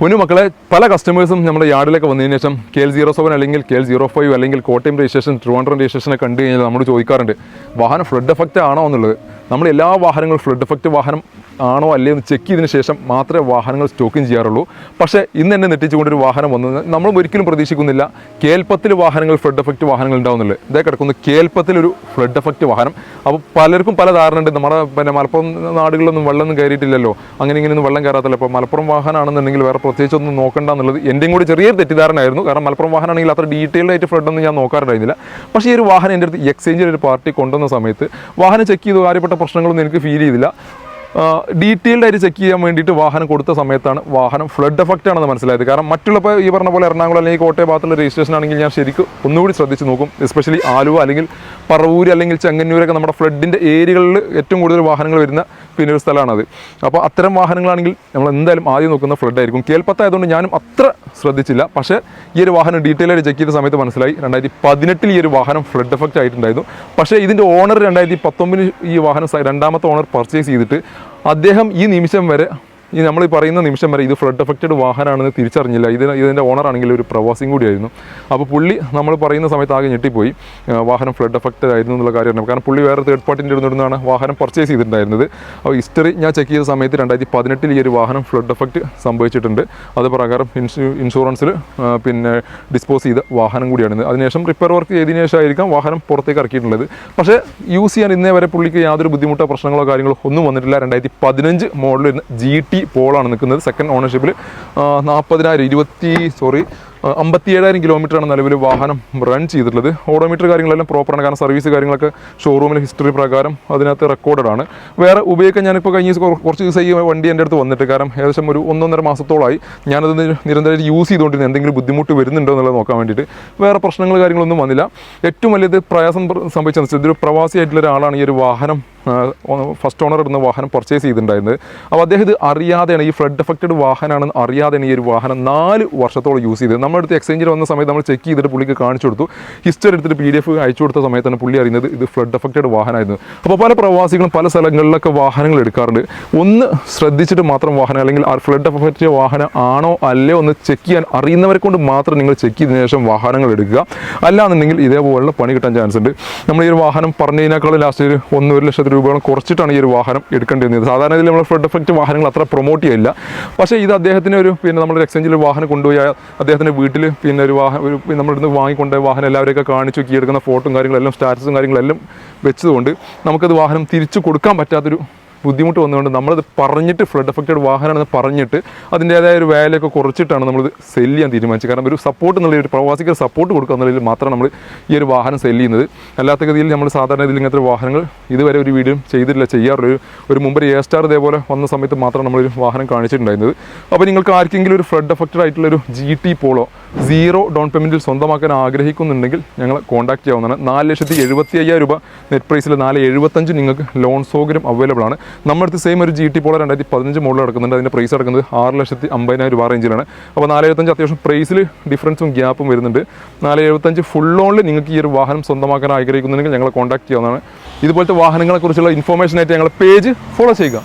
പൊന്നുമക്കളെ, പല കസ്റ്റമേഴ്സും നമ്മുടെ യാർഡിലേക്ക് വന്നതിന് ശേഷം KL07 അല്ലെങ്കിൽ KL05 അല്ലെങ്കിൽ കോട്ടയം രജിസ്ട്രേഷൻ, ട്രിവാൻഡ്രം രജിസ്ട്രേഷനെ കണ്ടു കഴിഞ്ഞാൽ നമ്മൾ ചോദിക്കാറുണ്ട് വാഹനം ഫ്ലഡ് എഫക്റ്റ് ആണോ എന്നുള്ളത്. നമ്മൾ എല്ലാ വാഹനങ്ങളും ഫ്ലഡ് എഫക്റ്റ് വാഹനം ആണോ അല്ലേ എന്ന് ചെക്ക് ചെയ്തതിന് ശേഷം മാത്രമേ വാഹനങ്ങൾ സ്റ്റോക്കിങ് ചെയ്യാറുള്ളൂ. പക്ഷേ ഇന്ന് എന്നെ നെറ്റിച്ചുകൊണ്ടൊരു വാഹനം വന്നത് നമ്മൾ ഒരിക്കലും പ്രതീക്ഷിക്കുന്നില്ല KL10 വാഹനങ്ങൾ ഫ്ലഡ് എഫക്റ്റ് വാഹനങ്ങൾ ഉണ്ടാവുന്നുള്ളത്. ഇതേ കിടക്കുന്നു KL10 ഒരു ഫ്ലഡ് എഫക്റ്റ് വാഹനം. അപ്പോൾ പലർക്കും പല ധാരണ ഉണ്ട്. നമ്മുടെ മലപ്പുറം നാടുകളിലൊന്നും വെള്ളമൊന്നും കയറിയിട്ടില്ലല്ലോ, അങ്ങനെ ഇങ്ങനെയൊന്നും വെള്ളം കയറാത്തല്ലോ. അപ്പോൾ മലപ്പുറം വാഹനമാണെന്നുണ്ടെങ്കിൽ വേറെ പ്രത്യേകിച്ചൊന്നും നോക്കണ്ട എന്നുള്ളത് എൻ്റെയും കൂടി ചെറിയൊരു തെറ്റിദ്ധാരണയായിരുന്നു. കാരണം മലപ്പുറം വാഹനമാണെങ്കിൽ അത്ര ഡീറ്റെയിൽഡ് ആയിട്ട് ഫ്ലഡൊന്നും ഞാൻ നോക്കാറുണ്ടായിരുന്നില്ല. പക്ഷേ ഈ ഒരു വാഹനം എൻ്റെ അടുത്ത് എക്സ്ചേഞ്ചിൽ ഒരു പാർട്ടി കൊണ്ടുവന്ന സമയത്ത് വാഹനം ചെക്ക് ചെയ്തു കാര്യപ്പെട്ട പ്രശ്നങ്ങളൊന്നും എനിക്ക് ഫീൽ ചെയ്തില്ല. ഡീറ്റെയിൽഡ് ആയിട്ട് ചെക്ക് ചെയ്യാൻ വേണ്ടിയിട്ട് വാഹനം കൊടുത്ത സമയത്താണ് വാഹനം ഫ്ലഡ് എഫക്റ്റ് ആണെന്ന് മനസ്സിലായത്. കാരണം മറ്റുള്ളപ്പോൾ ഈ പറഞ്ഞ പോലെ എറണാകുളം അല്ലെങ്കിൽ കോട്ടയം ഭാഗത്തുള്ള രജിസ്ട്രേഷൻ ആണെങ്കിൽ ഞാൻ ശരിക്കും ഒന്നുകൂടി ശ്രദ്ധിച്ച് നോക്കും. എസ്പെഷ്യലി ആലുവ അല്ലെങ്കിൽ പറവൂർ അല്ലെങ്കിൽ ചെങ്ങന്നൂരൊക്കെ നമ്മുടെ ഫ്ലഡിൻ്റെ ഏരിയകളിൽ ഏറ്റവും കൂടുതൽ വാഹനങ്ങൾ വരുന്ന പിന്നെ ഒരു സ്ഥലമാണത്. അപ്പോൾ അത്തരം വാഹനങ്ങളാണെങ്കിൽ നമ്മൾ എന്തായാലും ആദ്യം നോക്കുന്ന ഫ്ലഡ് ആയിരിക്കും. KL10 ആയതുകൊണ്ട് ഞാനും അത്ര ശ്രദ്ധിച്ചില്ല. പക്ഷേ ഈ ഒരു വാഹനം ഡീറ്റെയിൽ ആയിട്ട് ചെക്ക് ചെയ്ത സമയത്ത് മനസ്സിലായി 2018 ഈ ഒരു വാഹനം ഫ്ലഡ് എഫക്റ്റ് ആയിട്ടുണ്ടായിരുന്നു. പക്ഷേ ഇതിൻ്റെ ഓണർ 2019 ഈ വാഹനം രണ്ടാമത്തെ ഓണർ പർച്ചേസ് ചെയ്തിട്ട് അദ്ദേഹം ഈ നിമിഷം വരെ നമ്മൾ പറയുന്ന നിമിഷം വരെ ഇത് ഫ്ലഡ് എഫക്റ്റഡ് വാഹനമാണെന്ന് തിരിച്ചറിഞ്ഞില്ല. ഇതിൻ്റെ ഓണറാണെങ്കിൽ ഒരു പ്രവാസിയും കൂടിയായിരുന്നു. അപ്പോൾ പുള്ളി നമ്മൾ പറയുന്ന സമയത്ത് ആകെ ഞെട്ടിപ്പോയി വാഹനം ഫ്ലഡ് എഫക്റ്റഡ് ആയിരുന്നു എന്നുള്ള കാര്യമാണ്. കാരണം പുള്ളി വേറെ തേർഡ് പാർട്ടിൻ്റെ ഇടുന്നിടന്നാണ് വാഹനം പർച്ചേസ് ചെയ്തിട്ടുണ്ടായിരുന്നത്. അപ്പോൾ ഹിസ്റ്ററി ഞാൻ ചെക്ക് ചെയ്ത സമയത്ത് 2018 ഈ ഒരു വാഹനം ഫ്ലഡ് എഫക്റ്റ് സംഭവിച്ചിട്ടുണ്ട്. അത് പ്രകാരം ഇൻഷുറൻസിൽ പിന്നെ ഡിസ്പോസ് ചെയ്ത വാഹനം കൂടിയാണിത്. അതിനുശേഷം റിപ്പയർ വർക്ക് ചെയ്തതിനു ശേഷമായിരിക്കാം വാഹനം പുറത്തേക്ക് ഇറക്കിയിട്ടുള്ളത്. പക്ഷേ യൂസ് ചെയ്യാൻ ഇന്നേ വരെ പുള്ളിക്ക് യാതൊരു ബുദ്ധിമുട്ടോ പ്രശ്നങ്ങളോ കാര്യങ്ങളോ ഒന്നും വന്നിട്ടില്ല. 2015 മോഡൽ വരുന്ന GT പോളാണ് നിൽക്കുന്നത്. സെക്കൻഡ് ഓണർഷിപ്പിൽ 57,000 കിലോമീറ്ററാണ് നിലവിൽ വാഹനം റൺ ചെയ്തിട്ടുള്ളത്. ഓഡോമീറ്റർ കാര്യങ്ങളെല്ലാം പ്രോപ്പറാണ്. കാരണം സർവീസ് കാര്യങ്ങളൊക്കെ ഷോറൂമിലെ ഹിസ്റ്ററി പ്രകാരം അതിനകത്ത് റെക്കോർഡഡ് ആണ്. വേറെ ഉപയോഗിക്കാൻ ഞാനിപ്പോൾ കഴിഞ്ഞ കുറച്ച് ദിവസം ഈ വണ്ടി എൻ്റെ അടുത്ത് വന്നിട്ട്, കാരണം ഏകദേശം ഒരു 1.5 മാസത്തോളമായി ഞാനത് നിരന്തരമായിട്ട് യൂസ് ചെയ്തുകൊണ്ടിരുന്നത് എന്തെങ്കിലും ബുദ്ധിമുട്ട് വരുന്നുണ്ടോ എന്നുള്ളത് നോക്കാൻ വേണ്ടിയിട്ട്. വേറെ പ്രശ്നങ്ങൾ കാര്യങ്ങളൊന്നും വന്നില്ല. ഏറ്റവും വലിയത് പ്രയാസം സംഭവിച്ചതെന്ന് വെച്ചാൽ ഇതൊരു പ്രവാസിയായിട്ടുള്ള ഒരാളാണ് ഈ ഒരു വാഹനം ഫസ്റ്റ് ഓണർ ഇടുന്ന വാഹനം പർച്ചേസ് ചെയ്തിട്ടുണ്ടായിരുന്നത്. അപ്പോൾ അദ്ദേഹം ഇത് അറിയാതെയാണ്, ഈ ഫ്ലഡ് എഫക്റ്റഡ് വാഹനമാണെന്ന് അറിയാതെയാണ് ഈ ഒരു വാഹനം 4 വർഷത്തോളം യൂസ് ചെയ്തത്. നമ്മുടെ അടുത്ത് എക്സ്ചേഞ്ചിൽ വന്ന സമയത്ത് നമ്മൾ ചെക്ക് ചെയ്തിട്ട് പുള്ളിക്ക് കാണിച്ചു കൊടുത്തു. ഹിസ്റ്ററി എടുത്തിട്ട് PDF അയച്ചു കൊടുത്ത സമയത്താണ് പുള്ളി അറിയുന്നത് ഇത് ഫ്ലഡ് എഫക്റ്റഡ് വാഹനമായിരുന്നു. അപ്പോൾ പല പ്രവാസികളും പല സ്ഥലങ്ങളിലൊക്കെ വാഹനങ്ങൾ എടുക്കാറുണ്ട്. ഒന്ന് ശ്രദ്ധിച്ചിട്ട് മാത്രം വാഹനം അല്ലെങ്കിൽ ഫ്ലഡ് എഫക്റ്റഡ് വാഹനം ആണോ അല്ലയോ ഒന്ന് ചെക്ക് ചെയ്യാൻ അറിയുന്നവരെ കൊണ്ട് മാത്രം നിങ്ങൾ ചെക്ക് ചെയ്തതിനു ശേഷം വാഹനങ്ങൾ എടുക്കുക. അല്ലാന്നുണ്ടെങ്കിൽ ഇതേപോലുള്ള പണി കിട്ടാൻ ചാൻസ് ഉണ്ട്. നമ്മൾ ഈ ഒരു വാഹനം പറഞ്ഞതിനേക്കാളും ലാസ്റ്റ് ഒരു 1 ലക്ഷം രൂപയോളം കുറച്ചിട്ടാണ് ഈ ഒരു വാഹനം എടുക്കേണ്ടി. സാധാരണ ഇതിൽ നമ്മൾ ഫ്ലഡ് എഫക്റ്റ് വാഹനങ്ങൾ അത്ര പ്രൊമോട്ട് ചെയ്യില്ല. പക്ഷേ ഇത് അദ്ദേഹത്തിന് ഒരു നമ്മുടെ എക്സ്ചേഞ്ചിൽ വാഹനം കൊണ്ടുപോയി അദ്ദേഹത്തിൻ്റെ വീട്ടിൽ ഒരു നമ്മളിന്ന് വാങ്ങിക്കൊണ്ട വാഹനം എല്ലാവരെയൊക്കെ കാണിച്ചു കീഴെടുക്കുന്ന ഫോട്ടോയും കാര്യങ്ങളെല്ലാം സ്റ്റാറ്റസും കാര്യങ്ങളെല്ലാം വെച്ചതുകൊണ്ട് നമുക്കത് വാഹനം തിരിച്ചു കൊടുക്കാൻ പറ്റാത്തൊരു ബുദ്ധിമുട്ട് വന്നുകൊണ്ട് നമ്മളത് പറഞ്ഞിട്ട് ഫ്ലഡ് എഫക്റ്റഡ് വാഹനമാണെന്ന് പറഞ്ഞിട്ട് അതിൻ്റേതായ ഒരു വാല്യൊക്കെ കുറച്ചിട്ടാണ് നമ്മളിത് സെല്ല് ചെയ്യാൻ തീരുമാനിച്ചത്. കാരണം ഒരു സപ്പോർട്ട് എന്നുള്ള ഒരു പ്രവാസിക്ക് സപ്പോർട്ട് കൊടുക്കുക എന്നുള്ളതിൽ മാത്രമാണ് നമ്മൾ ഈ ഒരു വാഹനം സെല്ല് ചെയ്യുന്നത്. അല്ലാത്ത ഗതിയിൽ നമ്മൾ സാധാരണ ഇതിൽ ഇങ്ങനത്തെ വാഹനങ്ങൾ ഇതുവരെ ഒരു വീഡിയോ ചെയ്യാറുള്ളൂ. ഒരു മുമ്പ് A സ്റ്റാർ ഇതേപോലെ വന്ന സമയത്ത് മാത്രമാണ് നമ്മളൊരു വാഹനം കാണിച്ചിട്ടുണ്ടായിരുന്നത്. അപ്പോൾ നിങ്ങൾക്ക് ആർക്കെങ്കിലും ഒരു ഫ്ലഡ് എഫക്റ്റഡ് ആയിട്ടുള്ളൊരു GT പോളോ 0 ഡൗൺ പേയ്മെൻറ്റിൽ സ്വന്തമാക്കാൻ ആഗ്രഹിക്കുന്നുണ്ടെങ്കിൽ ഞങ്ങൾ കോൺടാക്ട് ചെയ്യാവുന്നതാണ്. 4,75,000 രൂപ നെറ്റ് പ്രൈസിൽ 4,75 നിങ്ങൾക്ക് ലോൺ സൗകര്യം അവൈലബിൾ ആണ്. നമ്മുടെ അടുത്ത് സെയിം ഒരു GT പോളോ 2015 മോഡൽ നടക്കുന്നുണ്ട്. അതിൻ്റെ പ്രൈസ് നടക്കുന്നത് 6,50,000 രൂപ റേഞ്ചിലാണ്. അപ്പോൾ 4,75 അത്യാവശ്യം പ്രൈസിൽ ഡിഫറൻസും ഗ്യാപ്പും വരുന്നുണ്ട്. 4,75 ഫുൾ ലോണിൽ നിങ്ങൾക്ക് ഈ ഒരു വാഹനം സ്വന്തമാക്കാൻ ആഗ്രഹിക്കുന്നുണ്ടെങ്കിൽ ഞങ്ങളെ കോൺടാക്ട് ചെയ്യാവുന്നതാണ്. ഇതുപോലത്തെ വാഹനങ്ങളെക്കുറിച്ചുള്ള ഇൻഫോർമേഷനായിട്ട് ഞങ്ങളുടെ പേജ് ഫോളോ ചെയ്യുക.